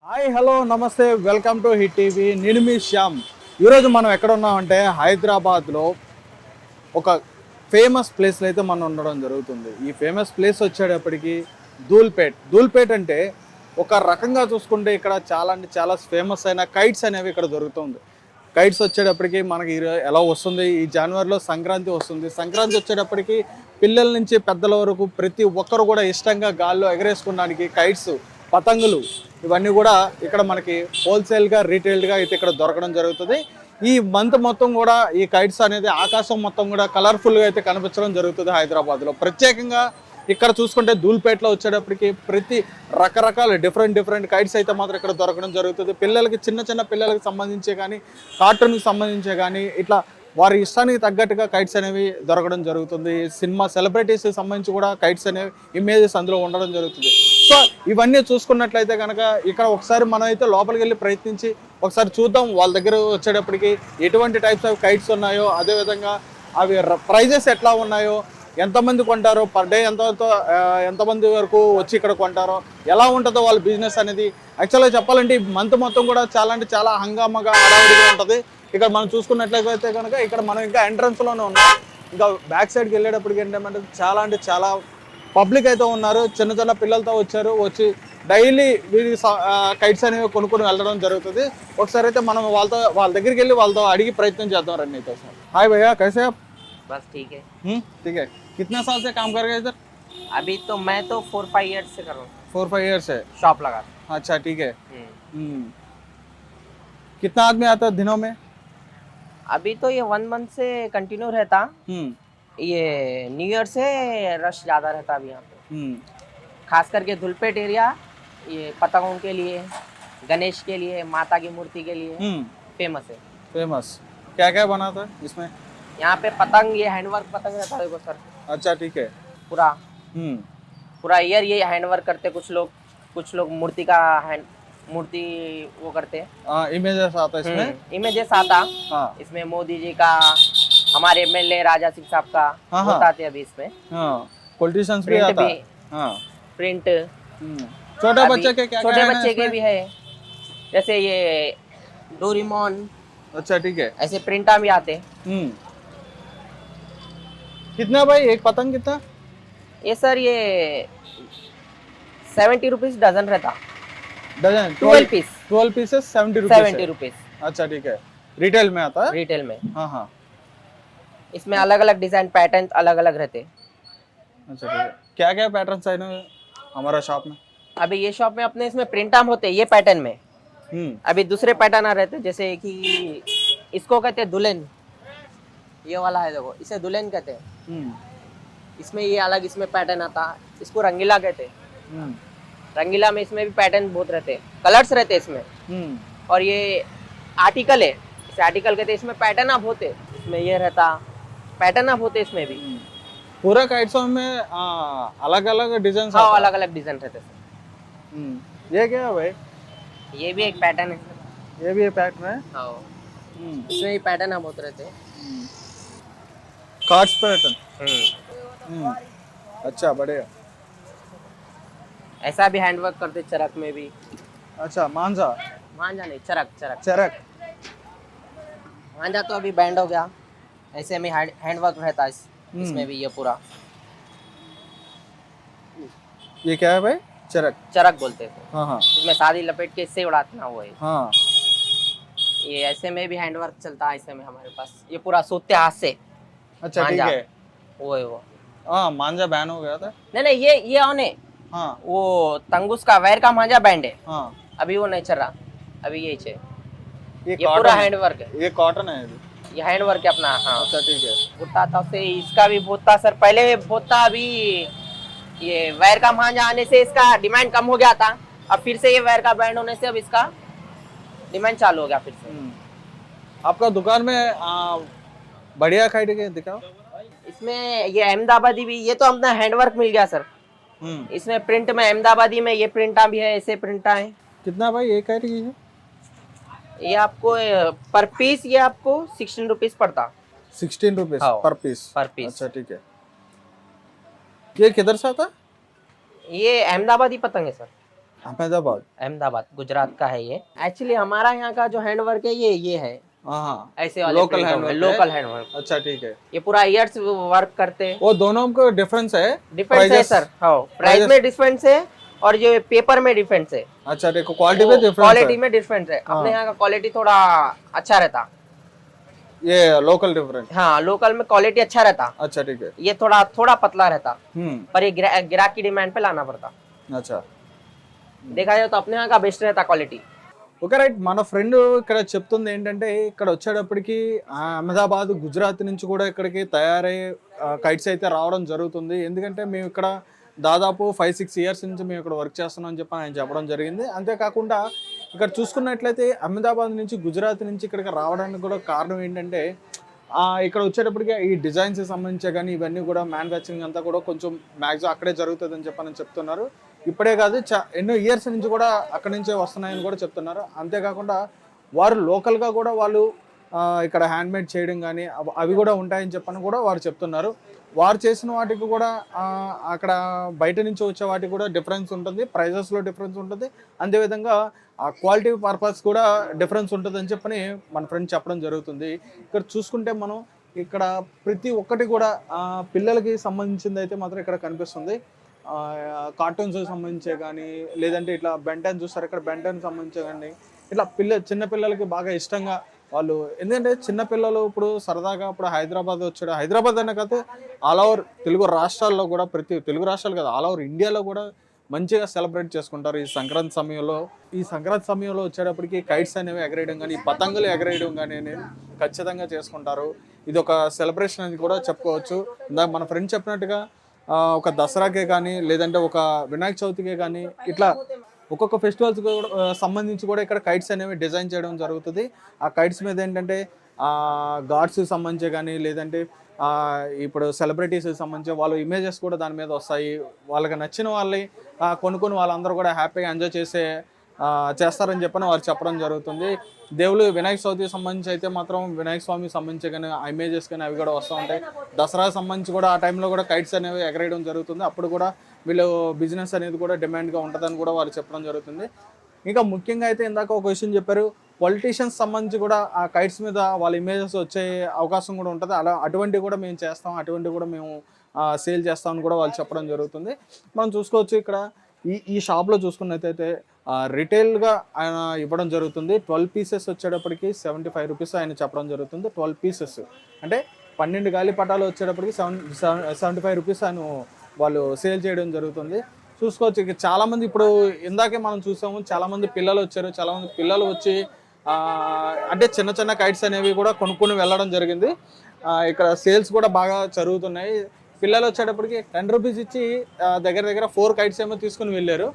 Hi hello నమస్తే welcome to hit TV నేను మీ శ్యామ్. ఈరోజు మనం ఎక్కడ ఉన్నామంటే హైదరాబాద్లో ఒక ఫేమస్ ప్లేస్లో అయితే మనం ఉండడం జరుగుతుంది. ఈ ఫేమస్ ప్లేస్ వచ్చేటప్పటికి ధూల్పేట్ అంటే ఒక రకంగా చూసుకుంటే ఇక్కడ చాలా అంటే చాలా ఫేమస్ అయిన కైట్స్ అనేవి ఇక్కడ దొరుకుతుంది. కైట్స్ వచ్చేటప్పటికి మనకి ఎలా వస్తుంది, ఈ జనవరిలో సంక్రాంతి వస్తుంది. సంక్రాంతి వచ్చేటప్పటికి పిల్లల నుంచి పెద్దల వరకు ప్రతి ఒక్కరు కూడా ఇష్టంగా గాల్లో ఎగరేసుకోవడానికి కైట్స్, పతంగులు ఇవన్నీ కూడా ఇక్కడ మనకి హోల్సేల్గా రీటైల్గా అయితే ఇక్కడ దొరకడం జరుగుతుంది. ఈ మంత్ మొత్తం కూడా ఈ కైట్స్ అనేది ఆకాశం మొత్తం కూడా కలర్ఫుల్గా అయితే కనిపించడం జరుగుతుంది హైదరాబాద్లో. ప్రత్యేకంగా ఇక్కడ చూసుకుంటే ధూల్పేటలో వచ్చేటప్పటికి ప్రతి రకరకాల డిఫరెంట్ కైట్స్ అయితే మాత్రం ఇక్కడ దొరకడం జరుగుతుంది. పిల్లలకి చిన్న పిల్లలకి సంబంధించే కానీ కార్టూన్కి సంబంధించే కానీ ఇట్లా వారి ఇష్టానికి తగ్గట్టుగా కైట్స్ అనేవి దొరకడం జరుగుతుంది. సినిమా సెలబ్రిటీస్కి సంబంధించి కూడా కైట్స్ అనేవి ఇమేజెస్ అందులో ఉండడం జరుగుతుంది. సో ఇవన్నీ చూసుకున్నట్లయితే కనుక ఇక్కడ ఒకసారి మనం అయితే లోపలికి వెళ్ళి ప్రయత్నించి ఒకసారి చూద్దాం వాళ్ళ దగ్గర వచ్చేటప్పటికి ఎటువంటి టైప్స్ ఆఫ్ కైట్స్ ఉన్నాయో, అదేవిధంగా అవి ప్రైజెస్ ఎట్లా ఉన్నాయో, ఎంతమంది కొంటారో, పర్ డే ఎంతమంది వరకు వచ్చి ఇక్కడ కొంటారో, ఎలా ఉంటుందో వాళ్ళ బిజినెస్ అనేది. యాక్చువల్గా చెప్పాలంటే ఈ మంత్ మొత్తం కూడా చాలా అంటే చాలా హంగామాగా హడావుడిగా ఉంటుంది. ఇక్కడ మనం చూసుకున్నట్లయితే కనుక ఇక్కడ మనం ఇంకా ఎంట్రన్స్లోనే ఉన్నాం. ఇంకా బ్యాక్ సైడ్కి వెళ్ళేటప్పటికి ఏంటంటే చాలా అంటే చాలా పబ్లిక్ అయితే ఉన్నారు. చిన్న పిల్లలతో వచ్చి డైలీ వీరి కైట్స్ అనేవి కొనుక్కొని వెళ్ళడం జరుగుతుంది. ఒకసారి అయితే మనం వాళ్ళ దగ్గరికి వెళ్ళి వాళ్ళతో అడిగి ప్రయత్నం చేద్దాం. రండి అయితే హాయ్ భయ్యా, कैसे आप? बस ठीक है। ठीक है. कितने साल से काम कर रहे हैं इधर? अभी तो मैं तो 4-5 ईयर्स से कर रहा हूँ 4-5 ईयर से शॉप लगा। अच्छा ठीक है. कितना आदमी आता है दिनों में? अभी तो ये 1 मंथ से कंटिन्यू रहता। ये न्यू ईयर से रश ज़्यादा रहता अभी यहाँ पे, खास करके धुलपेट एरिया। ये पतंगों के लिए, गणेश के लिए, माता की मूर्ति के लिए फेमस है। फेमस क्या क्या बनाता है इसमें? यहाँ पे पतंग, ये हैंडवर्क पतंग रहता है देखो सर। अच्छा ठीक है. पूरा ईयर ये हैंडवर्क करते। कुछ लोग मूर्ति का मूर्ति वो करते हैं। इमेजेस आता है इसमें. इमेजेस आता। हाँ. इसमें मोदी जी का, हमारे एमएलए राजा सिंह साहब का बताते अभी इसमें। पॉलिटिशियंस भी आता है. हाँ. प्रिंट छोटे बच्चे के क्या छोटे क्या है बच्चे के इसमें? भी है, जैसे ये डोरेमोन, अच्छा ठीक है. ऐसे प्रिंटा भी आते। कितना भाई एक पतंग कितना? ये सर ये 70 रुपीज डजन रहता। डजन 12 पीस 12 पीसेस 70 रुपीस. 70 रुपीज अच्छा ठीक है. रिटेल में आता है. रिटेल में। हाँ हाँ. इसमें अलग अलग डिजाइन पैटर्न अलग अलग रहते। अच्छा ठीक है. क्या क्या पैटर्न्स है ना हमारा शॉप में? अभी ये शॉप में अपने इसमें प्रिंट आम होते ये पैटर्न में। अभी दूसरे पैटर्न आ रहे थे, जैसे कि इसको कहते हैं दुल्हन। ये वाला है देखो, इसे दुल्हन कहते हैं। इसमें ये अलग इसमें पैटर्न आता है, इसको रंगीला कहते हैं। रंगीला में इसमें भी पैटर्न बहुत रहते हैं, कलर्स रहते हैं इसमें। और ये आर्टिकल है, इसे आर्टिकल कहते हैं। इसमें पैटर्न आप होते, इसमें ये रहता पैटर्न आप होते इसमें भी। पूरा काइट्सों में अलग अलग डिजाइन. हाँ, अलग अलग डिजाइन रहते हैं। ये क्या है भाई? ये भी एक पैटर्न है। ये भी एक पैटर्न है. हाँ, इसमें भी पैटर्न आप होते रहते हैं। Cards pattern. अच्छा बढ़िया. ऐसा भी हैंडवर्क करते चरक में भी। अच्छा मांझा नहीं, चरक। चरक. मांझा तो अभी बैंड हो गया। ऐसे में हैंडवर्क रहता है इसमें भी। ये पूरा ये क्या है भाई? चरक बोलते हैं। हाँ हाँ. इसमें शादी लपेट के इससे उड़ाते ना, वो है। हाँ. ये ऐसे में भी हैंडवर्क चलता है ऐसे में हमारे पास। ये पूरा सूते हाथ से। अच्छा ठीक मांझा। है. वो है वो। हाँ मांझा बैन हो गया था. नहीं, ये ऑन है। हाँ. वो तंगुस का वैर का मांझा बैंड है। हाँ. अभी वो नहीं चल रहा, अभी ये है। ये ये पूरा हैंडवर्क है। ये कॉटन है अभी. ये हैंडवर्क है अपना। हाँ। अच्छा ठीक है. भुट्टा था से इसका भी बहुत था सर, पहले बहुत था। अभी ये वैर का मांझा आने से इसका डिमांड कम हो गया था। अब फिर से ये वैर का बैंड होने से अब इसका डिमांड चालू हो गया फिर से। आपका दुकान में बढ़िया काइट के दिखाओ. इसमें ये अहमदाबादी भी, ये तो अपना हैंडवर्क मिल गया सर। इसमें प्रिंट में अहमदाबादी में ये प्रिंटा भी है, ऐसे प्रिंटा है। कितना भाई एक काइट की है? ये आपको पर पीस ये आपको 16 रुपीज पड़ता। 16 रुपीज हाँ, पर पीस. अच्छा ठीक है. ये किधर से आता? ये अहमदाबादी पतंग है सर। అహ్మదాబాద్. अहमदाबाद गुजरात का है ये। एक्चुअली हमारा यहाँ का जो हैंडवर्क है ये है, हाँ, ऐसे वाले लोकल print हैंडवर्क है। Local handwork. अच्छा ठीक है. ये पूरा ईयर्स वर्क करते हैं। वो दोनों को डिफरेंस है. डिफरेंस है Prices- सर, हाँ प्राइस prices- में डिफरेंस है और ये पेपर में डिफरेंस है। अच्छा देखो क्वालिटी में डिफरेंस क्वालिटी है. में डिफरेंस है। हाँ। अपने यहाँ का क्वालिटी थोड़ा अच्छा रहता। ये लोकल डिफरेंस. हाँ लोकल में क्वालिटी अच्छा रहता, अच्छा ठीक है. ये थोड़ा पतला रहता, हम्म. पर ये ग्राहक की डिमांड पे लाना पड़ता। अच्छा. देखा जाए तो अपने यहाँ का बेस्ट रहता क्वालिटी। Okay right. మన ఫ్రెండ్ ఇక్కడ చెప్తుంది ఏంటంటే ఇక్కడ వచ్చేటప్పటికి అహ్మదాబాద్ గుజరాత్ నుంచి కూడా ఇక్కడికి తయారై కైట్స్ అయితే రావడం జరుగుతుంది. ఎందుకంటే మేము ఇక్కడ దాదాపు 5-6 ఇయర్స్ నుంచి మేము ఇక్కడ వర్క్ చేస్తున్నాం అని చెప్పి ఆయన చెప్పడం జరిగింది. అంతేకాకుండా ఇక్కడ చూసుకున్నట్లయితే అహ్మదాబాద్ నుంచి గుజరాత్ నుంచి ఇక్కడికి రావడానికి కూడా కారణం ఏంటంటే ఇక్కడ వచ్చేటప్పటికి ఈ డిజైన్స్ సంబంధించే కానీ ఇవన్నీ కూడా మ్యానుఫ్యాక్చరింగ్ అంతా కూడా కొంచెం మ్యాక్సిమం అక్కడే జరుగుతుందని చెప్పని చెప్తున్నారు. ఇప్పుడే కాదు ఎన్నో ఇయర్స్ నుంచి కూడా అక్కడి నుంచే వస్తున్నాయని కూడా చెప్తున్నారు. అంతేకాకుండా వారు లోకల్గా కూడా వాళ్ళు ఇక్కడ హ్యాండ్మేడ్ చేయడం కానీ అవి కూడా ఉంటాయని చెప్పని కూడా వారు చెప్తున్నారు. వారు చేసిన వాటికి కూడా అక్కడ బయట నుంచి వచ్చే వాటికి కూడా డిఫరెన్స్ ఉంటుంది, ప్రైజెస్లో డిఫరెన్స్ ఉంటుంది, అంతేవిధంగా ఆ క్వాలిటీ పర్పస్ కూడా డిఫరెన్స్ ఉంటుంది అని చెప్పని మన ఫ్రెండ్ చెప్పడం జరుగుతుంది. ఇక్కడ చూసుకుంటే మనం ఇక్కడ ప్రతి ఒక్కటి కూడా పిల్లలకి సంబంధించింది అయితే మాత్రం ఇక్కడ కనిపిస్తుంది. కార్టూన్స్ సంబంధించే కానీ లేదంటే ఇట్లా బెంటన్ చూస్తారు, ఇక్కడ బెంటన్ సంబంధించే కానీ ఇట్లా చిన్న పిల్లలకి బాగా ఇష్టంగా వాళ్ళు, ఎందుకంటే చిన్నపిల్లలు ఇప్పుడు సరదాగా ఇప్పుడు హైదరాబాద్ వచ్చాడు, హైదరాబాద్ అనే కాదు ఆల్ ఓవర్ తెలుగు రాష్ట్రాల్లో కూడా, ప్రతి తెలుగు రాష్ట్రాలు కాదు ఆల్ ఓవర్ ఇండియాలో కూడా మంచిగా సెలబ్రేట్ చేసుకుంటారు ఈ సంక్రాంతి సమయంలో. ఈ సంక్రాంతి సమయంలో వచ్చేటప్పటికి కైట్స్ అనేవి ఎగరేయడం కానీ పతంగులు ఎగరేయడం కానీ ఖచ్చితంగా చేసుకుంటారు. ఇది ఒక సెలబ్రేషన్ అని కూడా చెప్పుకోవచ్చు. ఇందాక మన ఫ్రెండ్ చెప్పినట్టుగా ఒక దసరాకే కానీ లేదంటే ఒక వినాయక చవితికే కానీ ఇట్లా ఒక్కొక్క ఫెస్టివల్స్ కూడా సంబంధించి కూడా ఇక్కడ కైట్స్ అనేవి డిజైన్ చేయడం జరుగుతుంది. ఆ కైట్స్ మీద ఏంటంటే గాడ్స్ సంబంధించి కానీ లేదంటే ఇప్పుడు సెలబ్రిటీస్ సంబంధించి వాళ్ళ ఇమేజెస్ కూడా దాని మీద వస్తాయి. వాళ్ళకి నచ్చిన వాళ్ళని కొనుక్కొని వాళ్ళందరూ కూడా హ్యాపీగా ఎంజాయ్ చేస్తారని చెప్పని వారు చెప్పడం జరుగుతుంది. దేవుళ్ళు వినాయక చవితికి సంబంధించి అయితే మాత్రం వినాయక స్వామికి సంబంధించి కానీ ఆ ఇమేజెస్ కానీ అవి కూడా వస్తూ ఉంటాయి. దసరాకి సంబంధించి కూడా ఆ టైంలో కూడా కైట్స్ అనేవి ఎగరేయడం జరుగుతుంది. అప్పుడు కూడా వీళ్ళు బిజినెస్ అనేది కూడా డిమాండ్గా ఉంటుందని కూడా వారు చెప్పడం జరుగుతుంది. ఇంకా ముఖ్యంగా అయితే ఇందాక ఒక విషయం చెప్పారు, పొలిటీషియన్స్ సంబంధించి కూడా ఆ కైట్స్ మీద వాళ్ళ ఇమేజెస్ వచ్చే అవకాశం కూడా ఉంటుంది. అటువంటివి కూడా మేము చేస్తాం, అటువంటివి కూడా మేము సేల్ చేస్తామని కూడా వాళ్ళు చెప్పడం జరుగుతుంది. మనం చూసుకోవచ్చు ఇక్కడ ఈ షాప్లో చూసుకున్నట్టయితే రిటైల్గా ఆయన ఇవ్వడం జరుగుతుంది. 12 పీసెస్ వచ్చేటప్పటికి 75 రూపీస్ ఆయన చెప్పడం జరుగుతుంది. 12 పీసెస్ అంటే 12 గాలిపటాలు వచ్చేటప్పటికి 75 రూపీస్ ఆయన వాళ్ళు సేల్ చేయడం జరుగుతుంది. చూసుకోవచ్చు ఇక చాలామంది ఇప్పుడు ఇందాకే మనం చూసాము, చాలామంది పిల్లలు వచ్చారు, చాలామంది పిల్లలు వచ్చి అంటే చిన్న చిన్న కైట్స్ అనేవి కూడా కొనుక్కొని వెళ్ళడం జరిగింది. ఇక్కడ సేల్స్ కూడా బాగా జరుగుతున్నాయి. పిల్లలు వచ్చేటప్పటికి 10 రూపీస్ ఇచ్చి దగ్గర 4 కైట్స్ ఏమో తీసుకుని వెళ్ళారు.